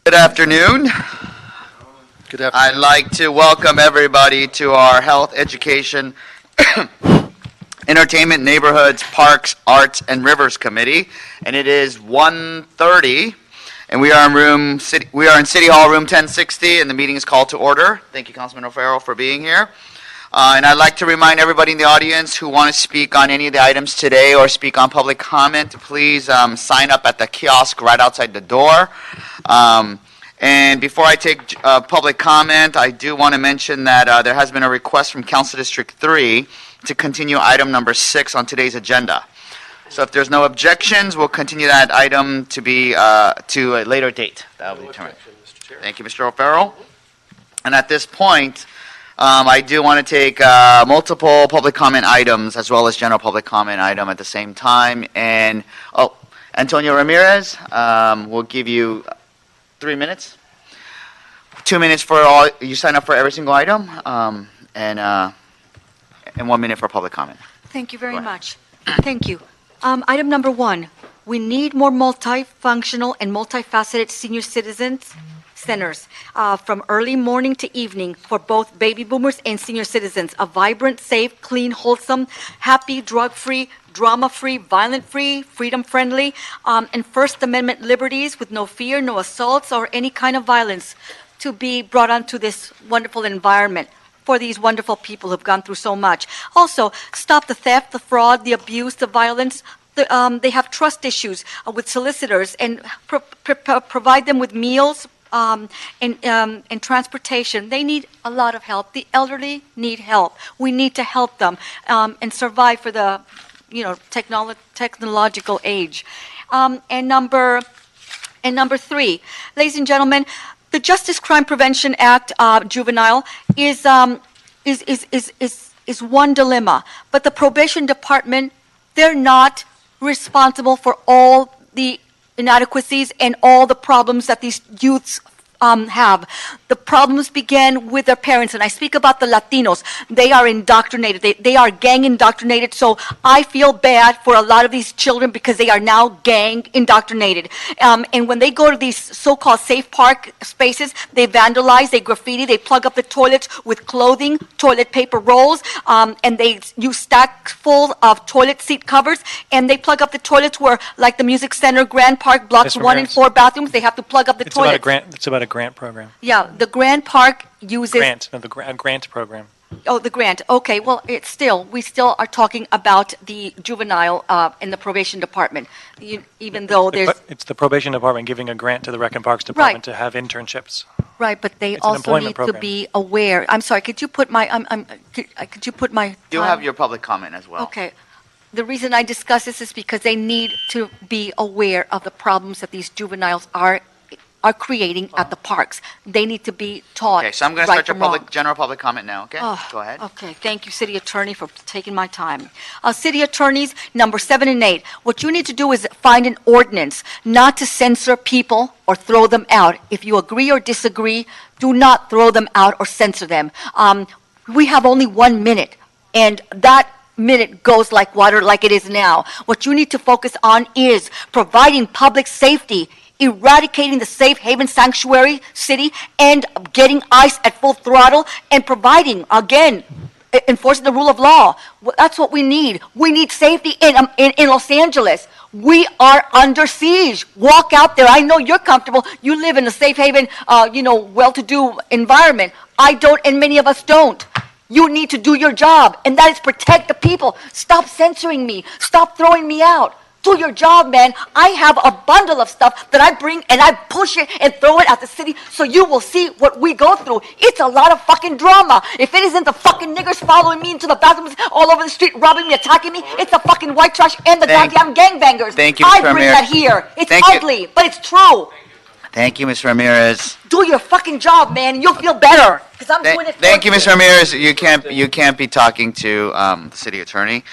Good afternoon. Good afternoon. I'd like to welcome everybody to our Health, Education, Entertainment, Neighborhoods, Parks, Arts, and Rivers Committee. And it is 1:30, and we are in City Hall, room 1060, and the meeting is called to order. Thank you, Councilman O'Farrell, for being here. And I'd like to remind everybody in the audience who want to speak on any of the items today or speak on public comment, please sign up at the kiosk right outside the door. And before I take public comment, I do want to mention that there has been a request from Council District 3 to continue item number 6 on today's agenda. So if there's no objections, we'll continue that item to be to a later date. That will be determined. Thank you, Mr. O'Farrell. And at this point, I do want to take multiple public comment items as well as general public comment item at the same time. And, Antonio Ramirez, we'll give you 3 minutes. 2 minutes for all, you sign up for every single item, and 1 minute for public comment. Thank you very much. Thank you. Item number 1, we need more multifunctional and multifaceted senior citizens centers from early morning to evening for both baby boomers and senior citizens. A vibrant, safe, clean, wholesome, happy, drug-free, drama-free, violent-free, freedom-friendly, and First Amendment liberties with no fear, no assaults, or any kind of violence to be brought onto this wonderful environment for these wonderful people who've gone through so much. Also, stop the theft, the fraud, the abuse, the violence. They have trust issues with solicitors, and provide them with meals, and transportation. They need a lot of help. The elderly need help. We need to help them and survive for the, technological age. And number 3, ladies and gentlemen, the Justice Crime Prevention Act, juvenile, is one dilemma. But the probation department, they're not responsible for all the inadequacies and all the problems that these youths have. The problems begin with their parents, and I speak about the Latinos. They are indoctrinated. They are gang indoctrinated, so I feel bad for a lot of these children because they are now gang indoctrinated. And when they go to these so-called safe park spaces, they vandalize, they graffiti, they plug up the toilets with clothing, toilet paper rolls, and they use stacks full of toilet seat covers, and they plug up the toilets where, like the Music Center, Grand Park, blocks 1 and 4 bathrooms, they have to plug up the toilets. It's about a grant program. Yeah, the Grand Park uses... A grant program. Oh, the grant. Okay, well, we still are talking about the juvenile in the probation department, even though there's... It's the probation department giving a grant to the Rec and Parks department to have internships. Right, but they It's an also employment need program. to be aware. I'm sorry, could you put my... could you put my... You have your public comment as well. Okay. The reason I discuss this is because they need to be aware of the problems that these juveniles are creating at the parks. They need to be taught. Okay, so I'm going to right start from your wrong. general public comment now, okay? Oh, Go ahead. Okay, thank you, City Attorney, for taking my time. City Attorneys, number 7 and 8, what you need to do is find an ordinance not to censor people or throw them out. If you agree or disagree, do not throw them out or censor them. We have only 1 minute, and that minute goes like water like it is now. What you need to focus on is providing public safety, eradicating the safe haven sanctuary city, and getting ICE at full throttle, and providing, again, enforcing the rule of law. That's what we need. We need safety in Los Angeles. We are under siege. Walk out there. I know you're comfortable. You live in a safe haven, well-to-do environment. I don't, and many of us don't. You need to do your job, and that is protect the people. Stop censoring me. Stop throwing me out. Do your job, man. I have a bundle of stuff that I bring and I push it and throw it at the city so you will see what we go through. It's a lot of fucking drama. If it isn't the fucking niggers following me into the bathrooms all over the street, robbing me, attacking me, it's the fucking white trash and the goddamn gangbangers. Thank you, I Mr. bring Ramirez. that here. It's Thank you. ugly, but it's true. Thank you, Mr. Ramirez. Do your fucking job, man, and you'll feel better. Because I'm doing it for Thank you, Mr. Ramirez. You can't be talking to the city attorney.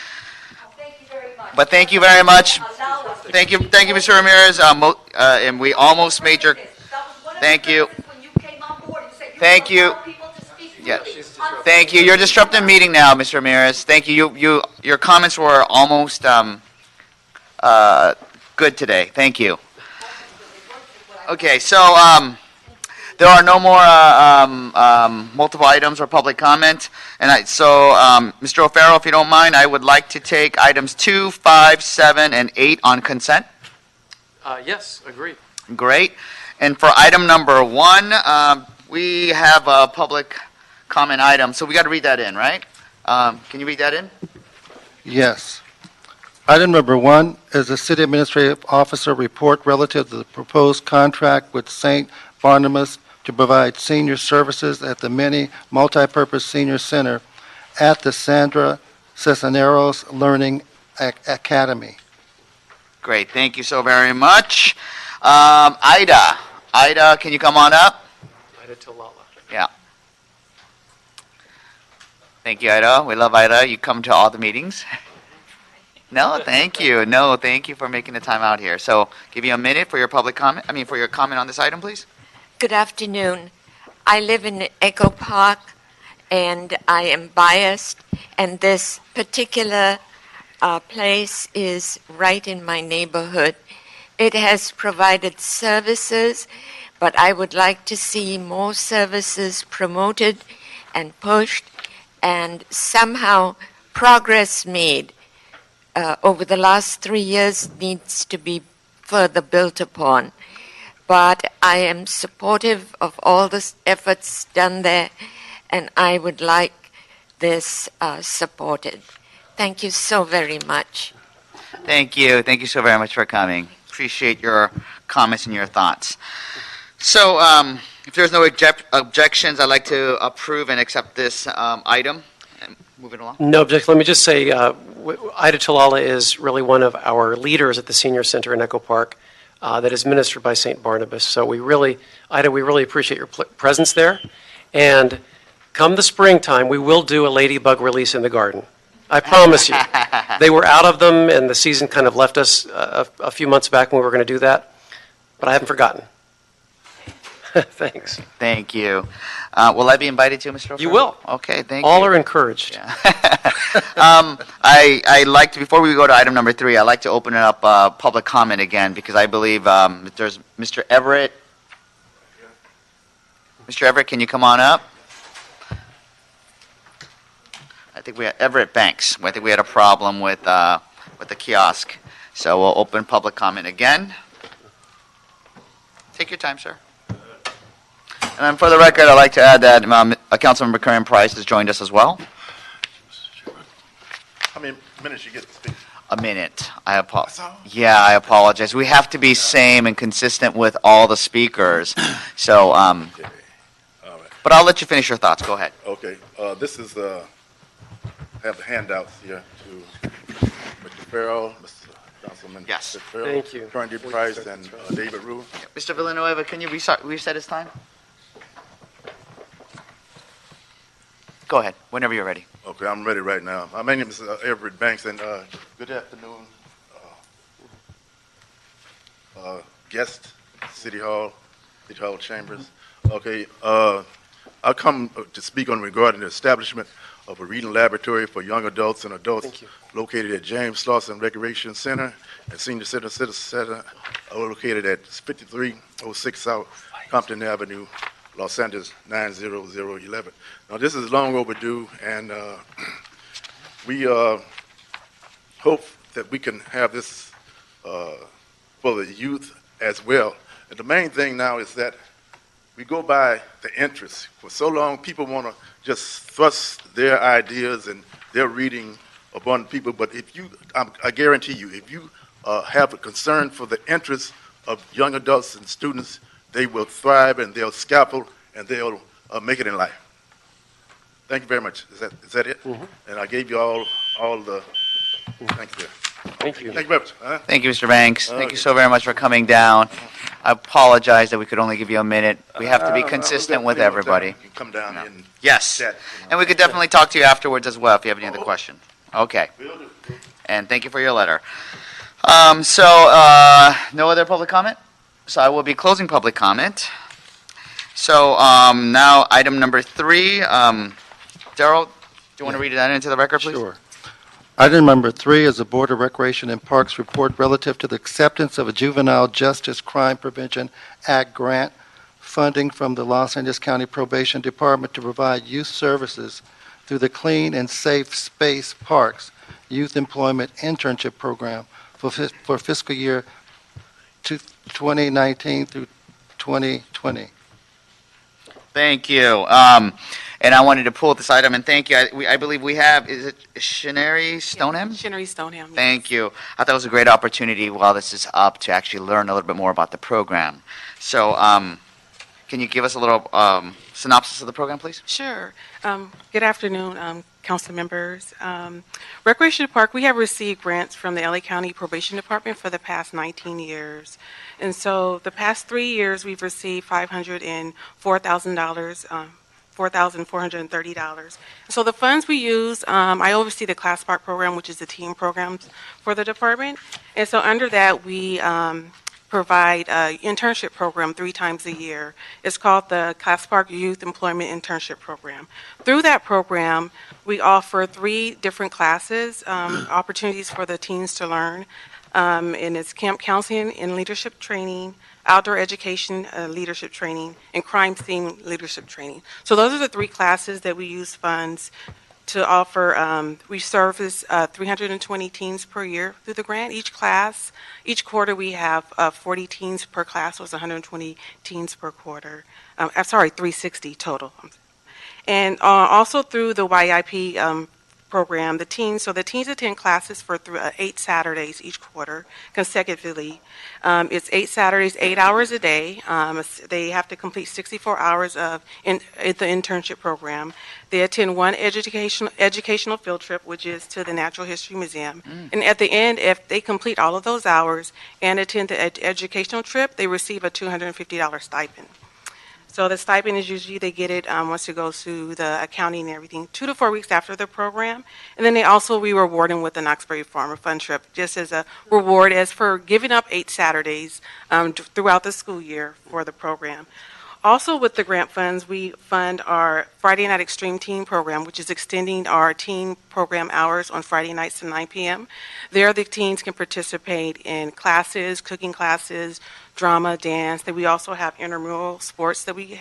Thank you very much. But thank you very much. Allow us. Thank you, Mr. Ramirez. And we almost made your. Thank you. Thank you. Yeah. Thank you. You're disrupting the meeting now, Mr. Ramirez. Thank you. Your comments were almost good today. Thank you. Okay, so there are no more multiple items or public comment. Mr. O'Farrell, if you don't mind, I would like to take items 2, 5, 7, and 8 on consent. Yes, agreed. Great. And for item number 1, we have a public comment item, so we got to read that in, right? Can you read that in? Yes. Item number 1 is the City Administrative Officer report relative to the proposed contract with St. Barnabas to provide senior services at the Mini Multipurpose Senior Center at the Sandra Cisneros Learning Academy. Great, thank you so very much. Ida, can you come on up? Ida Talala. Yeah. Thank you, Ida. We love Ida. You come to all the meetings. No, thank you. No, thank you for making the time out here. So, give you a minute for your for your comment on this item, please. Good afternoon. I live in Echo Park, and I am biased, and this particular place is right in my neighborhood. It has provided services, but I would like to see more services promoted and pushed, and somehow progress made over the last 3 years needs to be further built upon. But I am supportive of all the efforts done there, and I would like this supported. Thank you so very much. Thank you. Thank you so very much for coming. Appreciate your comments and your thoughts. So, if there's no objections, I'd like to approve and accept this item. And move it along. No objection. Let me just say, Ida Talala is really one of our leaders at the Senior Center in Echo Park that is ministered by St. Barnabas. So Ida, we really appreciate your presence there. And come the springtime, we will do a ladybug release in the garden. I promise you. They were out of them, and the season kind of left us a few months back when we were going to do that. But I haven't forgotten. Thanks. Thank you. Will I be invited to, Mr. O'Farrell? You will. Okay, thank you. All are encouraged. Yeah. I like to, before we go to item number 3, I'd like to open it up public comment again, because I believe there's Mr. Everett. Mr. Everett, can you come on up? I think we had Everett Banks. I think we had a problem with the kiosk. So we'll open public comment again. Take your time, sir. And then for the record, I'd like to add that Councilmember Karen Price has joined us as well. How many minutes you get to speak? A minute. I apologize. We have to be same and consistent with all the speakers. So, All right. but I'll let you finish your thoughts. Go ahead. Okay. This is have the handouts here to Mr. Farrell, Mr. Councilman. Yes. Mr. Farrell, Thank you. Attorney Price, and David Rue. Mr. Villanueva, can you reset his time? Go ahead, whenever you're ready. Okay, I'm ready right now. My name is Everett Banks, and good afternoon, guest, City Hall chambers. Okay, I come to speak on regarding the establishment of a reading laboratory for young adults and adults located at James Slauson Recreation Center and Senior Citizen Center located at 5306 South Compton Avenue, Los Angeles 90011. Now, this is long overdue, and we hope that we can have this for the youth as well. And the main thing now is that we go by the interest. For so long, people want to just thrust their ideas and their reading upon people, but if you, I guarantee you, if you have a concern for the interests of young adults and students, they will thrive and they'll scaffold and they'll make it in life. Thank you very much. Is that it? Mm-hmm. And I gave you all the thanks there. Thank you. Thank you very much. Thank you, Mr. Banks. Thank you so very much for coming down. I apologize that we could only give you a minute. We have to be consistent with everybody. You can come down and Yes, chat. and we could definitely talk to you afterwards as well if you have any other questions. Okay, and thank you for your letter. No other public comment? So I will be closing public comment. So now, item number 3. Daryl, do you want to read that into the record, please? Sure. Item number 3 is the Board of Recreation and Parks report relative to the acceptance of a Juvenile Justice Crime Prevention Act grant funding from the Los Angeles County Probation Department to provide youth services through the Clean and Safe Space Parks Youth Employment Internship Program for fiscal year 2019 through 2020. Thank you. And I wanted to pull this item, and thank you. I believe we have, is it Shinnery Stoneham? Shinnery Stoneham. yes. Thank you. I thought it was a great opportunity while this is up to actually learn a little bit more about the program. So, can you give us a little synopsis of the program, please? Sure. Good afternoon, council members. Recreation Park, we have received grants from the LA County Probation Department for the past 19 years. And so the past 3 years, we've received $504,000, $4,430. So the funds we use, I oversee the Class Park program, which is the team programs for the department. And so under that, we provide an internship program 3 times a year. It's called the Class Park Youth Employment Internship Program. Through that program, we offer 3 different classes, opportunities for the teens to learn. And it's camp counseling and leadership training, outdoor education leadership training, and crime scene leadership training. So those are the 3 classes that we use funds to offer. We service 320 teens per year through the grant. Each quarter we have 40 teens per class, so it's 120 teens per quarter. 360 total. And also through the YIP program, the teens attend classes for 8 Saturdays each quarter consecutively. It's 8 Saturdays, 8 hours a day. They have to complete 64 hours of the internship program. They attend one educational field trip, which is to the Natural History Museum. And at the end, if they complete all of those hours and attend the educational trip, they receive a $250 stipend. So the stipend is usually they get it once it goes through the accounting and everything, 2 to 4 weeks after the program. And then we reward them with the Knoxbury Farmer Fund trip, just as a reward as for giving up 8 Saturdays throughout the school year for the program. Also with the grant funds, we fund our Friday Night Extreme Teen program, which is extending our teen program hours on Friday nights to 9 p.m. There, the teens can participate in classes, cooking classes, drama, dance. That we also have intramural sports that we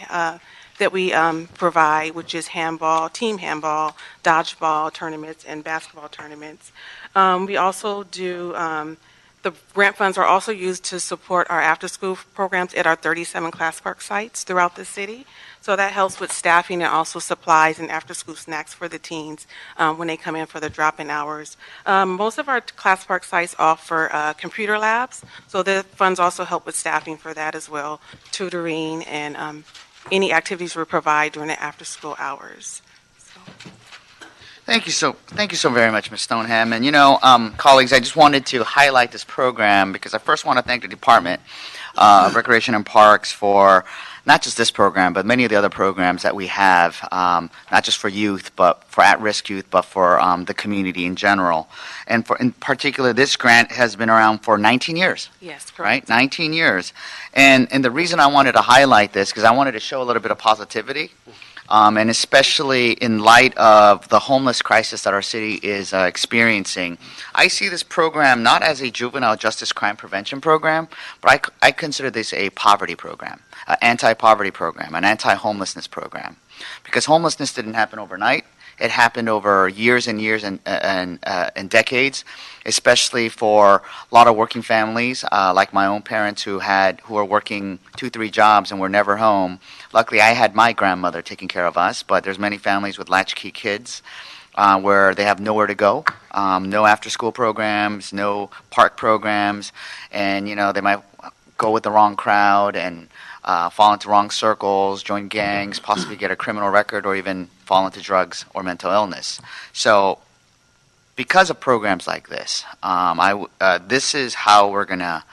provide, which is handball, team handball, dodgeball tournaments, and basketball tournaments. We also do. The grant funds are also used to support our after-school programs at our 37 Class Park sites throughout the city. So that helps with staffing and also supplies and after-school snacks for the teens when they come in for the drop-in hours. Most of our Class Park sites offer computer labs, so the funds also help with staffing for that as well, tutoring and any activities we provide during the after-school hours. Thank you so very much, Ms. Stoneham. And colleagues, I just wanted to highlight this program because I first want to thank the Department of Recreation and Parks for not just this program, but many of the other programs that we have, not just for youth, but for at-risk youth, but for the community in general. And in particular, this grant has been around for 19 years. Yes, correct. Right? 19 years. And the reason I wanted to highlight this, because I wanted to show a little bit of positivity. And especially in light of the homeless crisis that our city is experiencing, I see this program not as a juvenile justice crime prevention program, but I consider this a poverty program, an anti-poverty program, an anti-homelessness program. Because homelessness didn't happen overnight. It happened over years and years and decades, especially for a lot of working families, like my own parents who were working 2-3 jobs and were never home. Luckily, I had my grandmother taking care of us, but there's many families with latchkey kids where they have nowhere to go, no after-school programs, no park programs, and they might go with the wrong crowd and fall into wrong circles, join gangs, possibly get a criminal record, or even fall into drugs or mental illness. So because of programs like this, this is how we're going to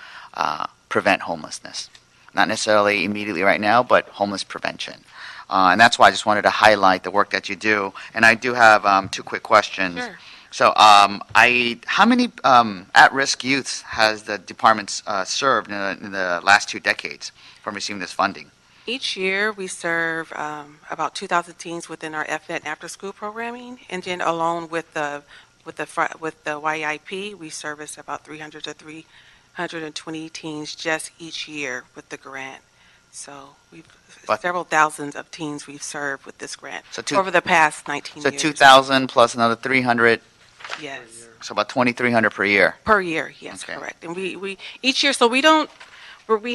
prevent homelessness. Not necessarily immediately right now, but homeless prevention. And that's why I just wanted to highlight the work that you do. And I do have 2 quick questions. Sure. So how many at-risk youths has the department served in the last 2 decades from receiving this funding? Each year, we serve about 2,000 teens within our FNET after-school programming, and then along with the with the YIP, we service about 300 to 320 teens just each year with the grant. So we've But- several thousands of teens we've served with this grant So over the past 19 So years. 2,000 plus another 300, Yes. so about 2,300 per year. Per year, yes, Okay. correct. And we each year, so we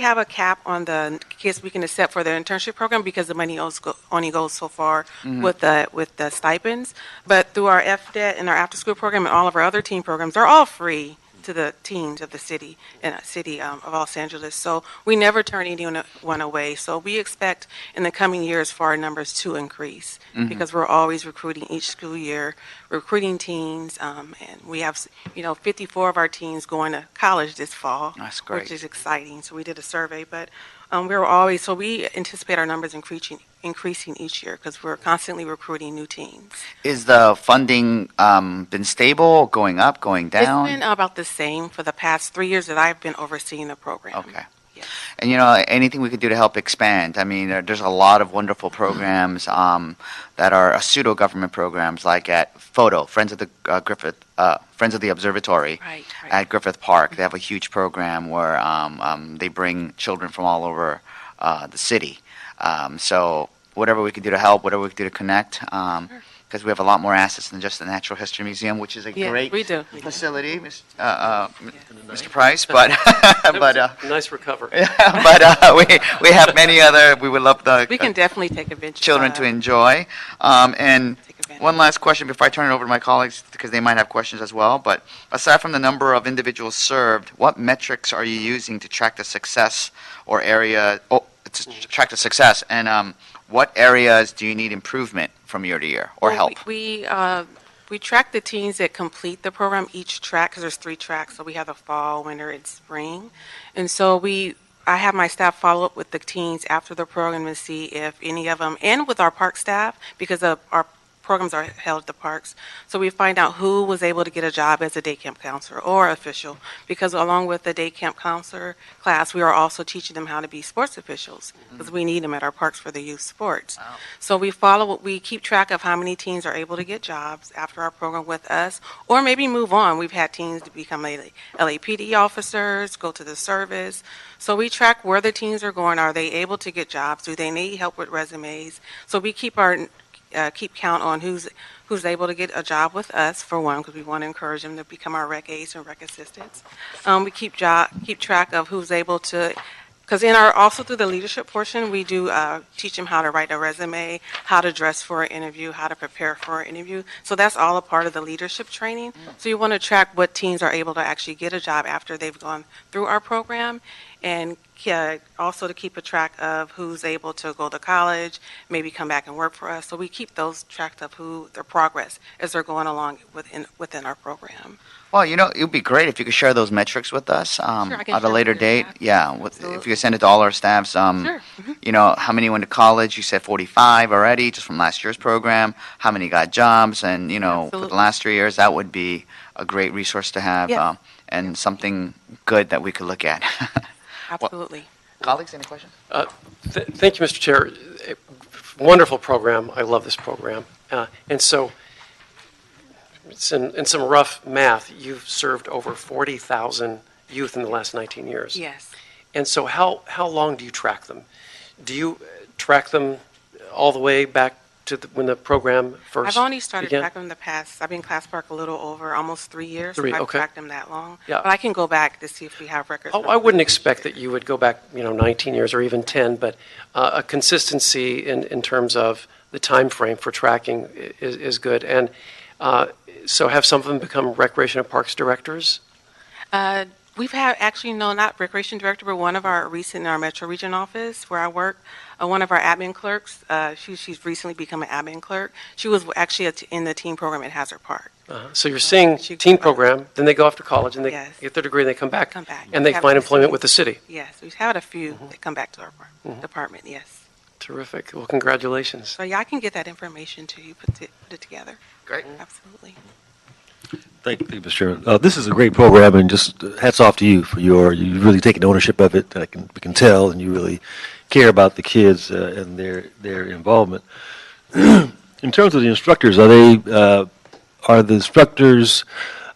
have a cap on the kids we can accept for the internship program because the money only goes so far with the stipends. But through our FDET and our after-school program and all of our other teen programs, they're all free to the teens of the city and city of Los Angeles. So we never turn anyone away. So we expect in the coming years for our numbers to increase because we're always recruiting each school year, recruiting teens, and we have 54 of our teens going to college this fall. That's great. Which is exciting. So we did a survey, but we anticipate our numbers increasing each year because we're constantly recruiting new teens. Is the funding been stable, going up, going down? It's been about the same for the past 3 years that I've been overseeing the program. Okay. Yes. And anything we could do to help expand. I mean, there's a lot of wonderful programs that are pseudo-government programs, like at FOTO, Friends of the Observatory Right. at Griffith Park. They have a huge program where they bring children from all over the city. So whatever we can do to help, whatever we can do to connect, because we have a lot more assets than just the Natural History Museum, which is a Yeah, great we do. facility, Mr. Price. But Nice recovery. we have many other. We would love the We can definitely take advantage. children to enjoy. And Take advantage. one last question before I turn it over to my colleagues, because they might have questions as well. But aside from the number of individuals served, what metrics are you using to track the success and what areas do you need improvement from year to year or Well, help? We track the teens that complete the program, each track, because there's 3 tracks. So we have the fall, winter, and spring. And so I have my staff follow up with the teens after the program to see if any of them, and with our park staff, because our programs are held at the parks. So we find out who was able to get a job as a day camp counselor or official, because along with the day camp counselor class, we are also teaching them how to be sports officials, because we need them at our parks for the youth sports. Wow. So we keep track of how many teens are able to get jobs after our program with us, or maybe move on. We've had teens to become LAPD officers, go to the service. So we track where the teens are going. Are they able to get jobs? Do they need help with resumes? So we keep count on who's able to get a job with us, for one, because we want to encourage them to become our rec aides and rec assistants. We keep track of who's able to, because also through the leadership portion, we do teach them how to write a resume, how to dress for an interview, how to prepare for an interview. So that's all a part of the leadership training. So you want to track what teens are able to actually get a job after they've gone through our program, and also to keep a track of who's able to go to college, maybe come back and work for us. So we keep those tracked of their progress as they're going along within our program. Well, it would be great if you could share those metrics with us I can at a share later with your date. staff. Yeah, if Absolutely. you could send it to all our staffs. Sure. Mhm. How many went to college? You said 45 already, just from last year's program. How many got jobs? And, for the Absolutely. last 3 years, that would be a great resource to have Yes. and something good that we could look at. Absolutely. Colleagues, any questions? Thank you, Mr. Chair. Wonderful program. I love this program. And so, in some rough math, you've served over 40,000 youth in the last 19 years. Yes. And so how long do you track them? Do you track them all the way back to when the program first I've only started began? tracking them in the past. I've been in Class Park a little over almost 3 years. Three, I've okay. tracked them that long. Yeah. But I can go back to see if we have records. I wouldn't expect that you would go back, 19 years or even 10, but a consistency in terms of the time frame for tracking is good. And so have some of them become Recreation and Parks directors? We've had, actually, no, not Recreation Director, but one of our recent, in our Metro Region office where I work, one of our admin clerks, she's recently become an admin clerk. She was actually in the teen program at Hazard Park. So you're seeing teen program, then they go off to college and they Yes. get their degree and they come back. Come back. And they Have find the employment city. with the city. Yes, we've had a few that come back to our department, yes. Terrific. Well, congratulations. So, yeah, I can get that information to you, put it together. Great. Absolutely. Thank you, Mr. Chairman. This is a great program, and just hats off to you for you've really taken ownership of it. We can tell, and you really care about the kids and their involvement. In terms of the instructors, are they are the instructors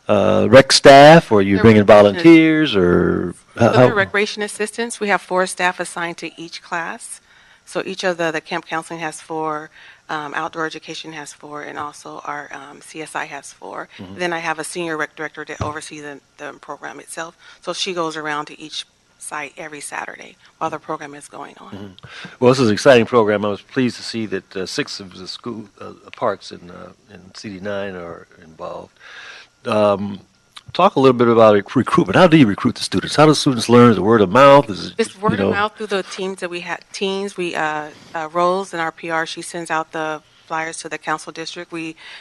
rec staff, or are you They're bringing recreation- volunteers, or So they're recreation assistants. We have 4 staff assigned to each class. So each of the camp counseling has 4, outdoor education has 4, and also our CSI has 4. Then I have a senior rec director that oversees the program itself. So she goes around to each site every Saturday while the program is going on. Well, this is an exciting program. I was pleased to see that 6 of the school parks in CD9 are involved. Talk a little bit about recruitment. How do you recruit the students? How do students learn? Is it word of mouth? Is it, It's word of mouth through the teams that we have. Rose in our PR, she sends out the flyers to the council district.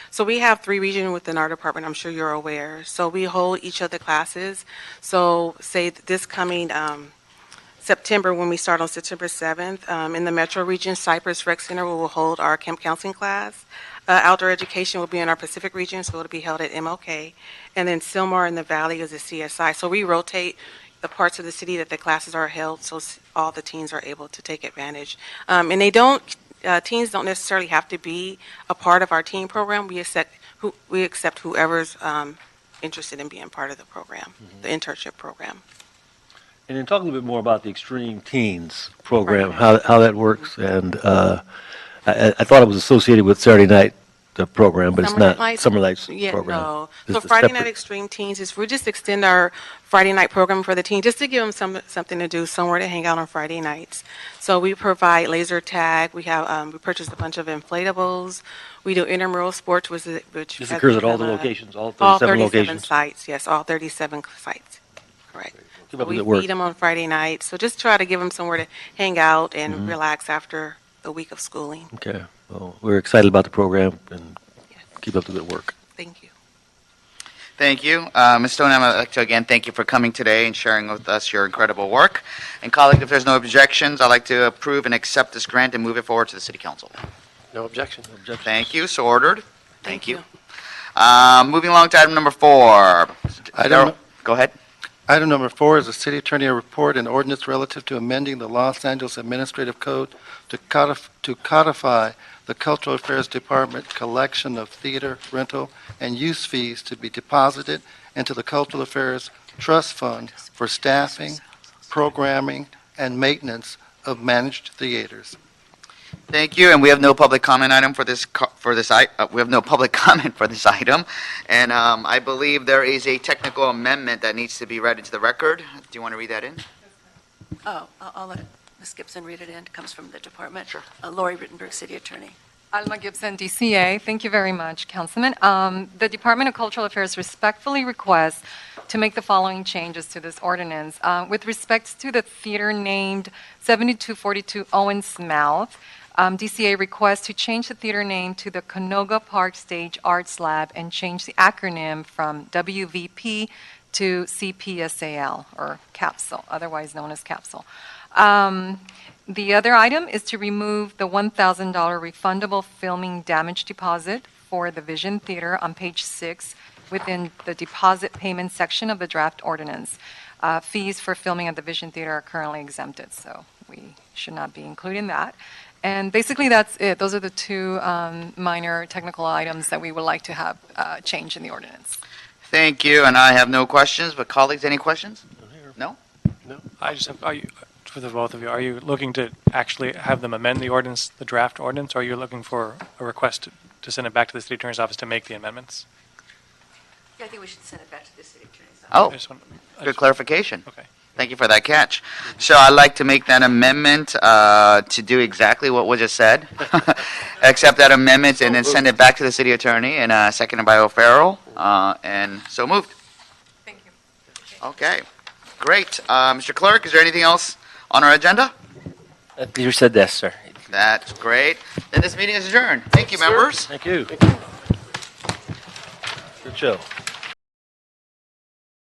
So we have 3 regions within our department. I'm sure you're aware. So we hold each of the classes. So say this coming September, when we start on September 7th, in the metro region, Cypress Rec Center, we will hold our camp counseling class. Outdoor education will be in our Pacific region, so it'll be held at MLK. And then Sylmar in the Valley is a CSI. So we rotate the parts of the city that the classes are held, so all the teens are able to take advantage. And teens don't necessarily have to be a part of our teen program. We accept whoever's interested in being part of the program, the internship program. And then talk a little bit more about the Extreme Teens program, how that works. And I thought it was associated with Saturday night program, but it's not. Summer Lights program. No. This So is Friday separate. Night Extreme Teens is we just extend our Friday night program for the teens just to give them something to do, somewhere to hang out on Friday nights. So we provide laser tag. We have we purchased a bunch of inflatables. We do intramural sports, which This has occurs at all the become locations, all 37 all 37 locations. sites. Yes, all 37 sites. Correct. Keep up We the good work. feed them on Friday nights. So just try to give them somewhere to hang out and relax after the week of schooling. Okay. Well, we're excited about the program, and keep up the good work. Thank you. Thank you. Ms. Stoneham, I'd like to again thank you for coming today and sharing with us your incredible work. And colleagues, if there's no objections, I'd like to approve and accept this grant and move it forward to the City Council. No objection. Thank you. So ordered. Thank you. Moving along to item number 4. Go ahead. Item number 4 is a city attorney report and ordinance relative to amending the Los Angeles Administrative Code to codify the Cultural Affairs Department collection of theater, rental, and use fees to be deposited into the Cultural Affairs Trust Fund for staffing, programming, and maintenance of managed theaters. Thank you. And we have no public comment item we have no public comment for this item. And I believe there is a technical amendment that needs to be read into the record. Do you want to read that in? Oh, I'll let Ms. Gibson read it in. It comes from the department. Sure. Lori Rittenberg, City Attorney. Alma Gibson, DCA. Thank you very much, Councilman. The Department of Cultural Affairs respectfully requests to make the following changes to this ordinance. With respect to the theater named 7242 Owens Mouth, DCA requests to change the theater name to the Canoga Park Stage Arts Lab and change the acronym from WVP to CPSAL, or CAPSUL, otherwise known as CAPSUL. The other item is to remove the $1,000 refundable filming damage deposit for the Vision Theater on page 6 within the deposit payment section of the draft ordinance. Fees for filming at the Vision Theater are currently exempted, so we should not be including that. And basically, that's it. Those are the 2 minor technical items that we would like to have change in the ordinance. Thank you. And I have no questions, but colleagues, any questions? No? I just have, for the both of you, are you looking to actually have them amend the ordinance, the draft ordinance, or are you looking for a request to send it back to the city attorney's office to make the amendments? Yeah, I think we should send it back to the City Attorney's office. Oh, I just want- I good just- clarification. Okay. Thank you for that catch. So I'd like to make that amendment to do exactly what was just said. Accept that amendment and then send it back to the city attorney, and seconded by O'Farrell, and so moved. Thank you. Okay, great. Mr. Clerk, is there anything else on our agenda? You said this, sir. That's great. Then this meeting is adjourned. Thank you, members. Thank you. Good show.